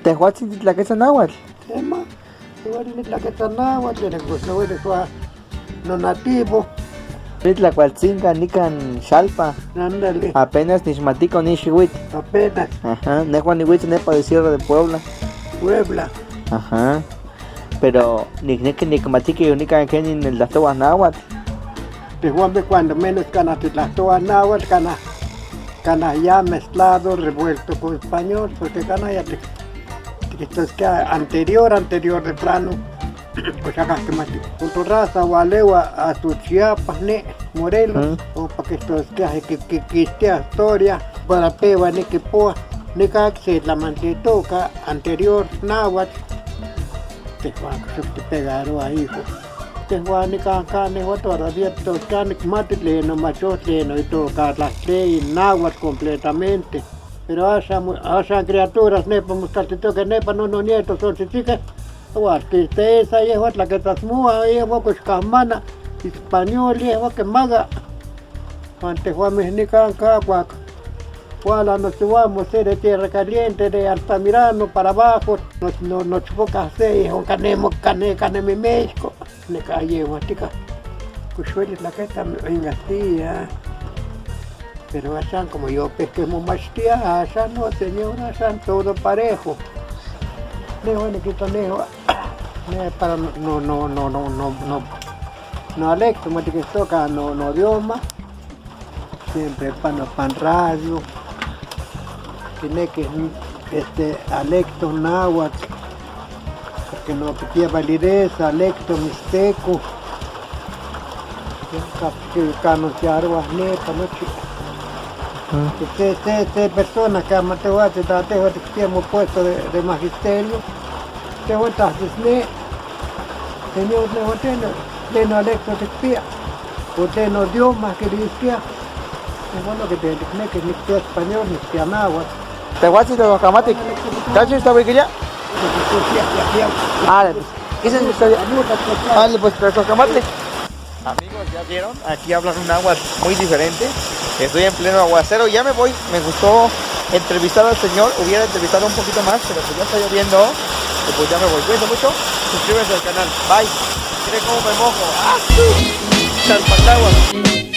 Tehuatzin titlaquetzanahuatl. Tema, igual ni la que está nada, tiene que no eres no nativo, Titlacualtzinca nican xalpa. ándale, Apenas nixmatico nixihuit. apenas, Ajá. Nehuan nihuitz nepa de Sierra de Puebla. Puebla, Ajá. Pero nicneque nicmatiqui unican kenin el datoa náhuatl. te Juan cuando menos cana te las todas náhuatl, cana ya mezclado, revuelto con español, porque cana ya te esto es que anterior de plano, pues acá que más punto raza o alewa a tu Chiapas, ne, Morelos, o para que esto es que esta historia, para peba ni que poa, ni que se la mantitoca anterior náhuatl, te Juan que se te pegaron ahí, hijo. Te Juan ni acá ni todavía toca ni mate leno, macho leno y toca las leyes náhuatl completamente. Pero haya criaturas, nepa, muscaltito que nepa, no nietos, son chicas, o tristeza, y es la que estás mua, y es que es camana, español, y es que maga. Ante Juan Mejnica, Cacuac, Juan, nos vamos de tierra caliente, de Altamirano para abajo, nos chupocas de, o canemo, canemi México, ne calle, matica, cuchueles la que está en Astilla. Pero allá como yo pesquemos más tía, allá no señora, allá todo parejo. Nejo ni quito nejo, para no alecto, me que toca no idioma, siempre pan radio, tiene que alecto náhuatl, porque no tiene validez, alecto mixteco, que canos de armas nepa, no chico. Personas que amatehuate, tatehuate que hemos puesto de magisterio, te vueltas desne, señor nehuateno, de no alecto de espía, o de no idioma que le decía, es bueno que te decne que ni sea español, ni sea náhuatl. Tehuatzin de Guacamatic. ¿Cacho está ya? Ah, pues. ¿Qué es esa historia? Vale, pues Guacamatic. Amigos, ya vieron, aquí hablan un agua muy diferente. Estoy en pleno aguacero, ya me voy. Me gustó entrevistar al señor, hubiera entrevistado un poquito más, pero pues ya está lloviendo y pues ya me voy. Cuídense mucho, suscríbanse al canal. Bye. Miren cómo me mojo. ¡Ah, sí! Chalpacagua.